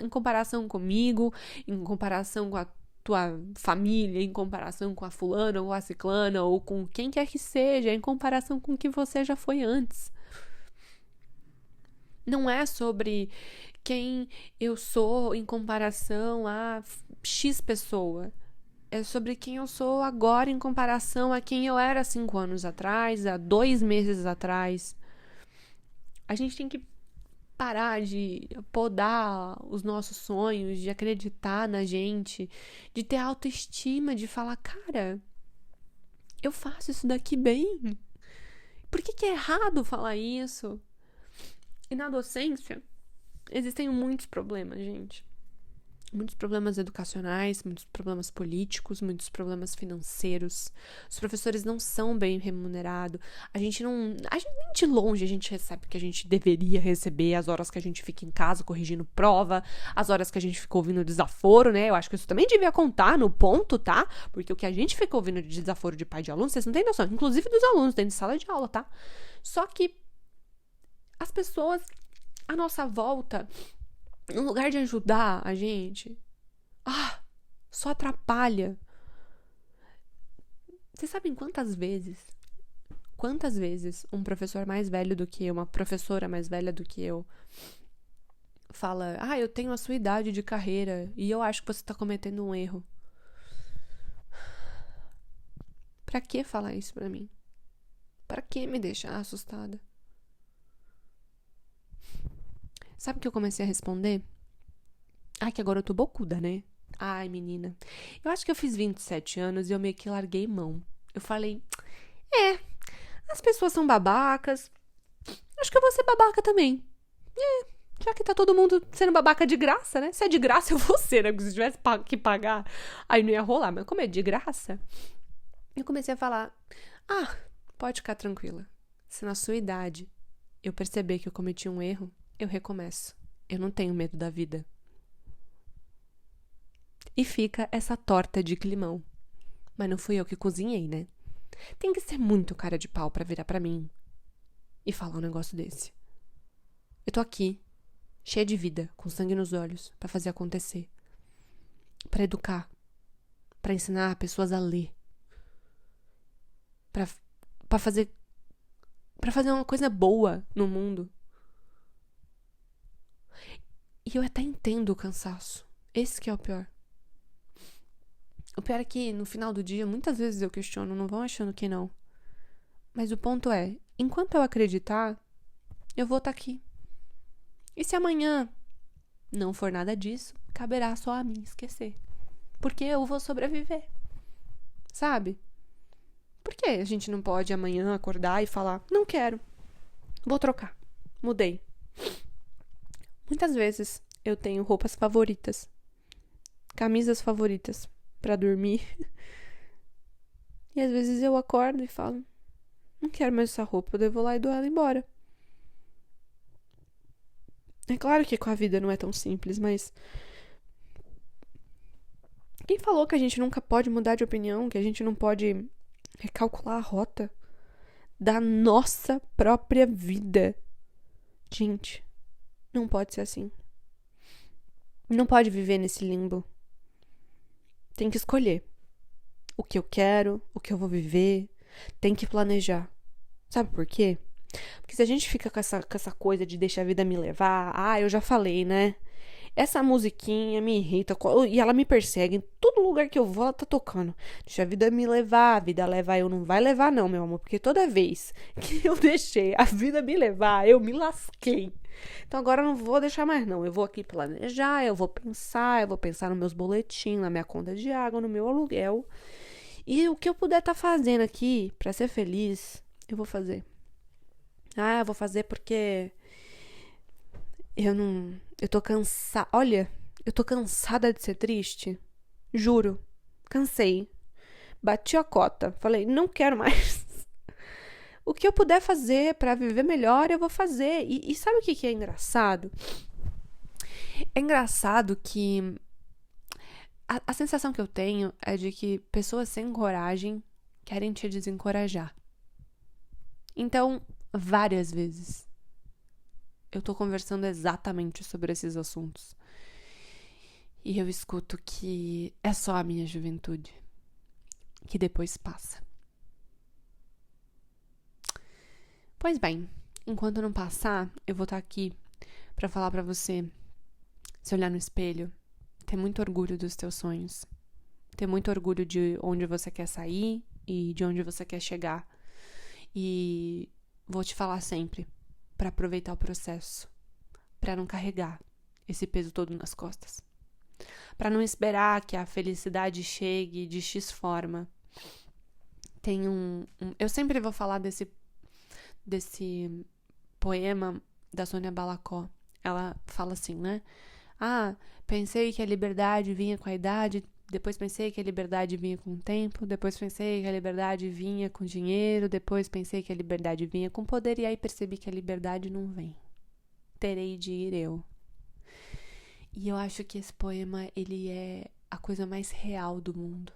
comparação comigo, em comparação com a tua família, em comparação com a fulana ou a ciclana ou com quem quer que seja, em comparação com o que você já foi antes. Não é sobre quem eu sou em comparação a X pessoa. É sobre quem eu sou agora em comparação a quem eu era 5 anos atrás, há 2 meses atrás. A gente tem que parar de podar os nossos sonhos, de acreditar na gente, de ter autoestima, de falar: cara, eu faço isso daqui bem. Por que é errado falar isso? E na docência existem muitos problemas, gente. Muitos problemas educacionais, muitos problemas políticos, muitos problemas financeiros. Os professores não são bem remunerados. Nem de longe a gente recebe o que a gente deveria receber, as horas que a gente fica em casa corrigindo prova, as horas que a gente fica ouvindo desaforo, né? Eu acho que isso também devia contar no ponto, tá? Porque o que a gente fica ouvindo de desaforo de pai de aluno, vocês não têm noção, inclusive dos alunos dentro de sala de aula, tá? Só que as pessoas à nossa volta, no lugar de ajudar a gente, só atrapalha. Vocês sabem quantas vezes um professor mais velho do que eu, uma professora mais velha do que eu, fala, eu tenho a sua idade de carreira e eu acho que você tá cometendo um erro. Pra que falar isso pra mim? Pra que me deixar assustada? Sabe o que eu comecei a responder? Que agora eu tô bocuda, né? Ai, menina. Eu acho que eu fiz 27 anos e eu meio que larguei mão. Eu falei, as pessoas são babacas. Acho que eu vou ser babaca também. Já que tá todo mundo sendo babaca de graça, né? Se é de graça, eu vou ser, né? Porque se tivesse que pagar, aí não ia rolar. Mas como é de graça, eu comecei a falar, pode ficar tranquila. Se na sua idade eu perceber que eu cometi um erro, eu recomeço. Eu não tenho medo da vida. E fica essa torta de climão. Mas não fui eu que cozinhei, né? Tem que ser muito cara de pau pra virar pra mim e falar um negócio desse. Eu tô aqui, cheia de vida, com sangue nos olhos, pra fazer acontecer. Pra educar. Pra ensinar pessoas a ler. Pra fazer uma coisa boa no mundo. E eu até entendo o cansaço. Esse que é o pior. O pior é que, no final do dia, muitas vezes eu questiono, não vão achando que não. Mas o ponto é, enquanto eu acreditar, eu vou estar aqui. E se amanhã não for nada disso, caberá só a mim esquecer. Porque eu vou sobreviver. Sabe? Por que a gente não pode amanhã acordar e falar, não quero, vou trocar, mudei. Muitas vezes eu tenho roupas favoritas, camisas favoritas pra dormir. E às vezes eu acordo e falo, não quero mais essa roupa, eu devo lá e dou ela embora. É claro que com a vida não é tão simples, mas quem falou que a gente nunca pode mudar de opinião, que a gente não pode recalcular a rota da nossa própria vida? Gente, não pode ser assim. Não pode viver nesse limbo. Tem que escolher o que eu quero, o que eu vou viver. Tem que planejar. Sabe por quê? Porque se a gente fica com essa coisa de deixar a vida me levar, eu já falei, né? Essa musiquinha me irrita e ela me persegue. Em todo lugar que eu vou, ela tá tocando. Deixa a vida me levar, a vida leva eu. Não vai levar não, meu amor. Porque toda vez que eu deixei a vida me levar, eu me lasquei. Então agora eu não vou deixar mais não. Eu vou aqui planejar, eu vou pensar nos meus boletins, na minha conta de água, no meu aluguel. E o que eu puder estar fazendo aqui pra ser feliz, eu vou fazer. Eu vou fazer porque eu tô cansada. Olha, eu tô cansada de ser triste. Juro. Cansei. Bati a cota. Falei, não quero mais. O que eu puder fazer pra viver melhor, eu vou fazer. E sabe o que é engraçado? É engraçado que a sensação que eu tenho é de que pessoas sem coragem querem te desencorajar. Então, várias vezes, eu tô conversando exatamente sobre esses assuntos. E eu escuto que é só a minha juventude, que depois passa. Pois bem, enquanto não passar, eu vou estar aqui pra falar pra você se olhar no espelho, ter muito orgulho dos teus sonhos, ter muito orgulho de onde você quer sair e de onde você quer chegar. E vou te falar sempre pra aproveitar o processo, pra não carregar esse peso todo nas costas, pra não esperar que a felicidade chegue de X forma. Tem eu sempre vou falar desse poema da Sônia Balacó. Ela fala assim, né? Pensei que a liberdade vinha com a idade, depois pensei que a liberdade vinha com o tempo, depois pensei que a liberdade vinha com dinheiro, depois pensei que a liberdade vinha com poder, e aí percebi que a liberdade não vem. Terei de ir eu. E eu acho que esse poema, ele é a coisa mais real do mundo.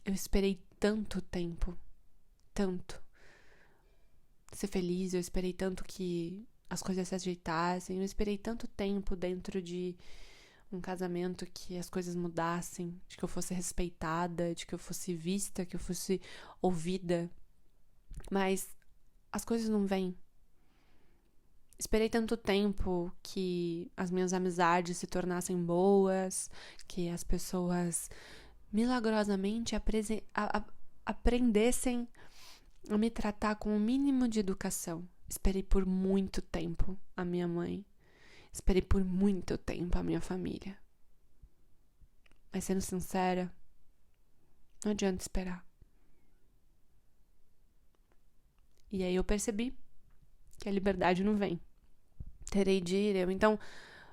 Eu esperei tanto tempo, tanto ser feliz, eu esperei tanto que as coisas se ajeitassem, eu esperei tanto tempo dentro de um casamento que as coisas mudassem, de que eu fosse respeitada, de que eu fosse vista, que eu fosse ouvida, mas as coisas não vêm. Esperei tanto tempo que as minhas amizades se tornassem boas, que as pessoas milagrosamente aprendessem a me tratar com o mínimo de educação. Esperei por muito tempo a minha mãe. Esperei por muito tempo a minha família. Mas sendo sincera, não adianta esperar. E aí eu percebi que a liberdade não vem. Terei de ir eu. Então,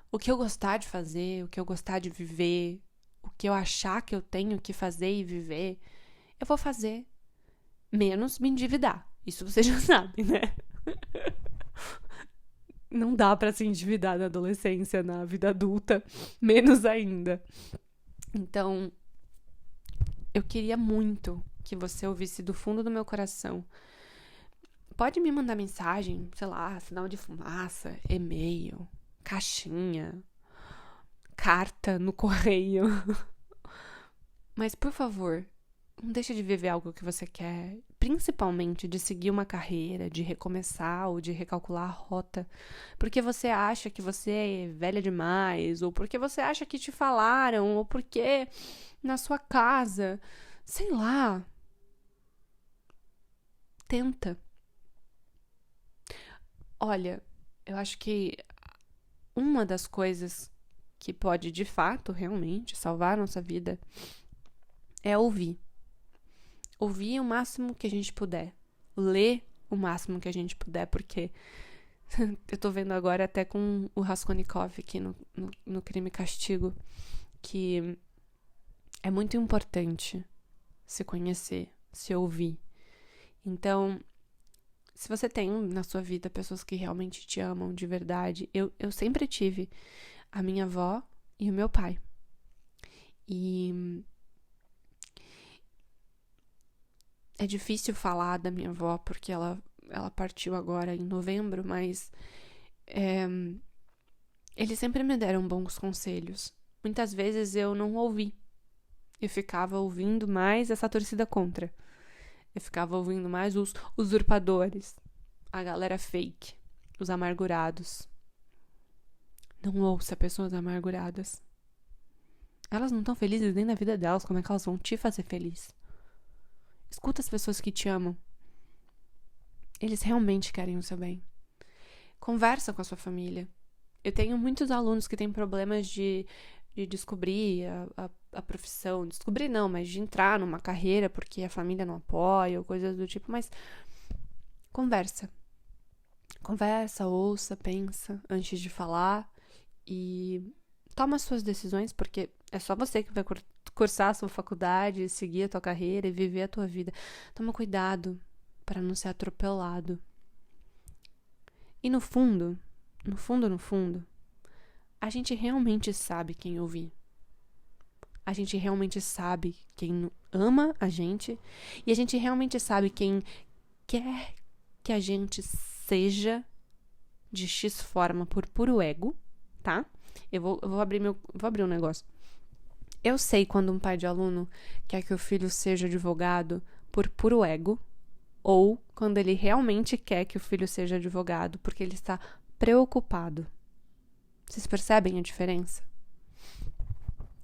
o que eu gostar de fazer, o que eu gostar de viver, o que eu achar que eu tenho que fazer e viver, eu vou fazer. Menos me endividar. Isso você já sabe, né? Não dá pra se endividar na adolescência, na vida adulta, menos ainda. Então, eu queria muito que você ouvisse do fundo do meu coração. Pode me mandar mensagem, sei lá, sinal de fumaça, e-mail, caixinha, carta no correio. Mas, por favor, não deixe de viver algo que você quer, principalmente de seguir uma carreira, de recomeçar ou de recalcular a rota, porque você acha que você é velha demais, ou porque você acha que te falaram, ou porque na sua casa, sei lá. Tenta. Olha, eu acho que uma das coisas que pode, de fato, realmente salvar a nossa vida é ouvir. Ouvir o máximo que a gente puder. Ler o máximo que a gente puder, porque eu tô vendo agora até com o Raskolnikov aqui no Crime e Castigo, que é muito importante se conhecer, se ouvir. Então, se você tem na sua vida pessoas que realmente te amam de verdade, eu sempre tive a minha avó e o meu pai. E é difícil falar da minha avó porque ela partiu agora em novembro, mas eles sempre me deram bons conselhos. Muitas vezes eu não ouvi. Eu ficava ouvindo mais essa torcida contra. Eu ficava ouvindo mais os usurpadores, a galera fake, os amargurados. Não ouça pessoas amarguradas. Elas não estão felizes nem na vida delas, como é que elas vão te fazer feliz? Escuta as pessoas que te amam. Eles realmente querem o seu bem. Conversa com a sua família. Eu tenho muitos alunos que têm problemas de descobrir a profissão. Descobrir não, mas de entrar numa carreira porque a família não apoia ou coisas do tipo. Mas conversa. Conversa, ouça, pensa antes de falar e toma as suas decisões, porque é só você que vai cursar a sua faculdade, seguir a tua carreira e viver a tua vida. Toma cuidado para não ser atropelado. E no fundo, a gente realmente sabe quem ouvir. A gente realmente sabe quem ama a gente e a gente realmente sabe quem quer que a gente seja de X forma por puro ego, tá? Eu vou abrir um negócio. Eu sei quando um pai de aluno quer que o filho seja advogado por puro ego ou quando ele realmente quer que o filho seja advogado porque ele está preocupado. Vocês percebem a diferença?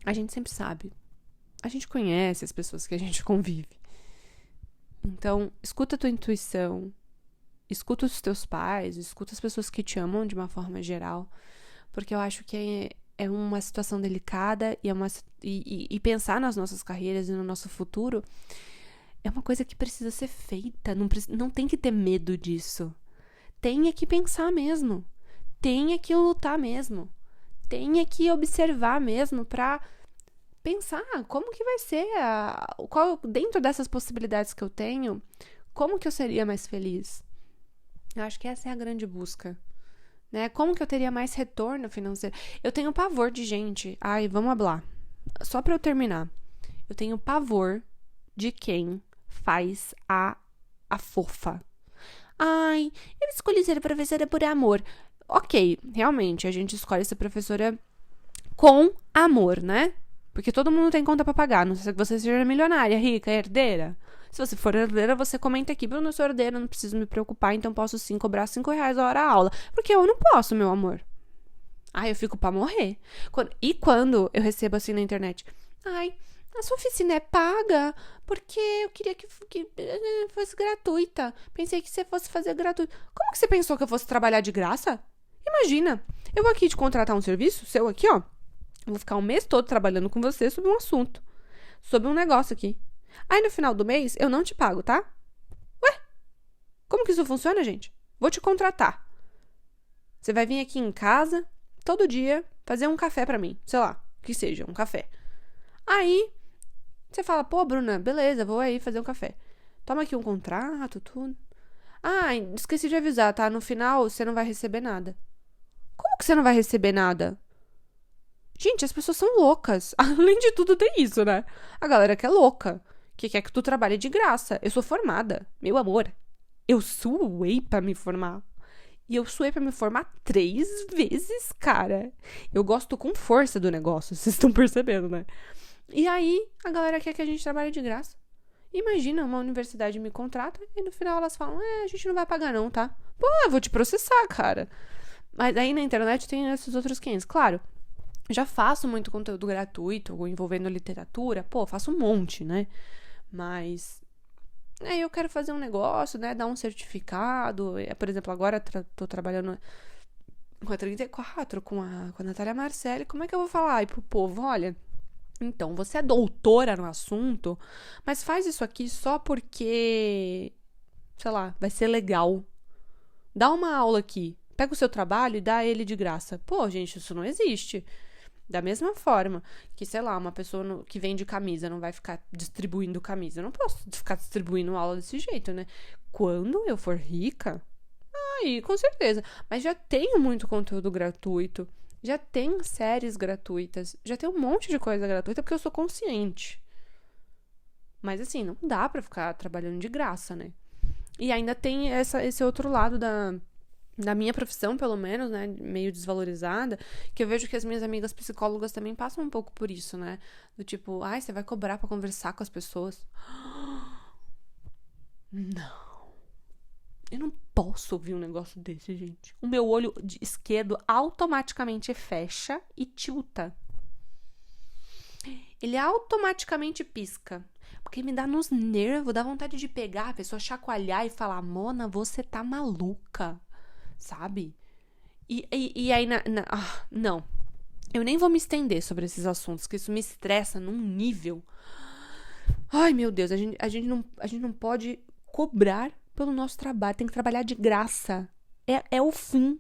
A gente sempre sabe. A gente conhece as pessoas que a gente convive. Então, escuta a tua intuição, escuta os teus pais, escuta as pessoas que te amam de uma forma geral, porque eu acho que é uma situação delicada e pensar nas nossas carreiras e no nosso futuro é uma coisa que precisa ser feita. Não tem que ter medo disso. Tem que pensar mesmo. Tem que lutar mesmo. tenha que observar mesmo pra pensar como que vai ser, dentro dessas possibilidades que eu tenho, como que eu seria mais feliz? Eu acho que essa é a grande busca, né? Como que eu teria mais retorno financeiro? Eu tenho pavor de gente. Ai, vamos lá. Só pra eu terminar. Eu tenho pavor de quem faz a fofa. Ai, eu escolhi ser professora por amor. Ok, realmente, a gente escolhe ser professora com amor, né? Porque todo mundo tem conta pra pagar. Não sei se você seja milionária, rica, herdeira. Se você for herdeira, você comenta aqui. Eu não sou herdeira, não preciso me preocupar, então posso sim cobrar R$5 a hora a aula. Porque eu não posso, meu amor. Ai, eu fico pra morrer. E quando eu recebo assim na internet? Ai, a sua oficina é paga porque eu queria que fosse gratuita. Pensei que você fosse fazer gratuito. Como que você pensou que eu fosse trabalhar de graça? Imagina, eu vou aqui te contratar um serviço seu aqui, ó. Eu vou ficar um mês todo trabalhando com você sobre um assunto. Sobre um negócio aqui. Aí no final do mês eu não te pago, tá? Ué? Como que isso funciona, gente? Vou te contratar. Você vai vir aqui em casa todo dia fazer um café pra mim. Sei lá, que seja, um café. Aí você fala, pô, Bruna, beleza, vou aí fazer um café. Toma aqui um contrato, tudo. Ah, esqueci de avisar, tá? No final você não vai receber nada. Como que você não vai receber nada? Gente, as pessoas são loucas. Além de tudo, tem isso, né? A galera que é louca. Que quer que tu trabalhe de graça. Eu sou formada. Meu amor, eu suei pra me formar. E eu suei pra me formar 3 vezes, cara. Eu gosto com força do negócio. Vocês estão percebendo, né? E aí, a galera quer que a gente trabalhe de graça. Imagina, uma universidade me contrata e no final elas falam, a gente não vai pagar não, tá? Pô, eu vou te processar, cara. Mas aí na internet tem esses outros 500. Claro, já faço muito conteúdo gratuito, envolvendo literatura. Pô, faço um monte, né? Mas aí eu quero fazer um negócio, né? Dar um certificado. Por exemplo, agora tô trabalhando com a 34, com a Natália Marcelli. Como é que eu vou falar aí pro povo? Olha, então, você é doutora no assunto, mas faz isso aqui só porque, sei lá, vai ser legal. Dá uma aula aqui. Pega o seu trabalho e dá ele de graça. Pô, gente, isso não existe. Da mesma forma que, sei lá, uma pessoa que vende camisa não vai ficar distribuindo camisa. Eu não posso ficar distribuindo aula desse jeito, né? Quando eu for rica, aí, com certeza. Mas já tenho muito conteúdo gratuito. Já tem séries gratuitas. Já tem um monte de coisa gratuita porque eu sou consciente. Mas assim, não dá pra ficar trabalhando de graça, né? E ainda tem esse outro lado da minha profissão, pelo menos, né, meio desvalorizada, que eu vejo que as minhas amigas psicólogas também passam um pouco por isso, né, do tipo, ai, você vai cobrar pra conversar com as pessoas? Não. Eu não posso ouvir um negócio desse, gente. O meu olho esquerdo automaticamente fecha e tilta. Ele automaticamente pisca. Porque me dá nos nervos, dá vontade de pegar a pessoa, chacoalhar e falar, Mona, você tá maluca. Sabe? E aí, não. Eu nem vou me estender sobre esses assuntos, que isso me estressa num nível. Ai, meu Deus, a gente não pode cobrar pelo nosso trabalho, tem que trabalhar de graça. É o fim.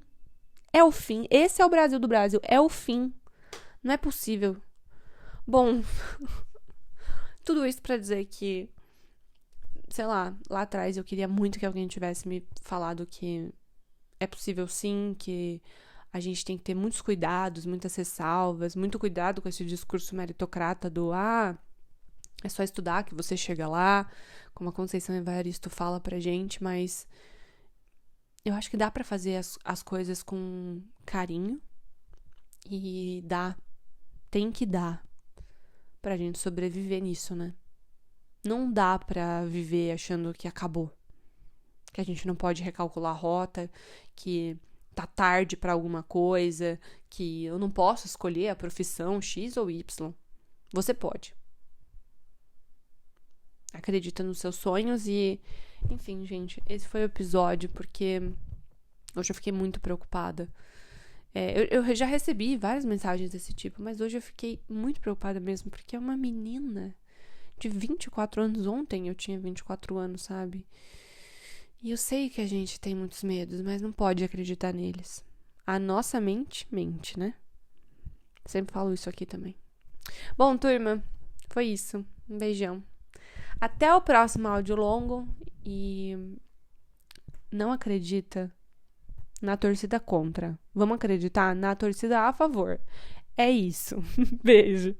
É o fim. Esse é o Brasil do Brasil. É o fim. Não é possível. Bom, tudo isso pra dizer que, sei lá atrás eu queria muito que alguém tivesse me falado que é possível sim, que a gente tem que ter muitos cuidados, muitas ressalvas, muito cuidado com esse discurso meritocrata do é só estudar que você chega lá, como a Conceição Evaristo fala pra gente, mas eu acho que dá pra fazer as coisas com carinho e tem que dar pra gente sobreviver nisso, né? Não dá pra viver achando que acabou. Que a gente não pode recalcular a rota, que tá tarde pra alguma coisa, que eu não posso escolher a profissão X ou Y. Você pode. Acredita nos seus sonhos e... Enfim, gente, esse foi o episódio, porque hoje eu fiquei muito preocupada. Eu já recebi várias mensagens desse tipo, mas hoje eu fiquei muito preocupada mesmo, porque é uma menina de 24 anos. Ontem eu tinha 24 anos, sabe? E eu sei que a gente tem muitos medos, mas não pode acreditar neles. A nossa mente, né? Sempre falo isso aqui também. Bom, turma, foi isso. Um beijão. Até o próximo áudio longo. E não acredita na torcida contra. Vamos acreditar na torcida a favor. É isso. Beijo.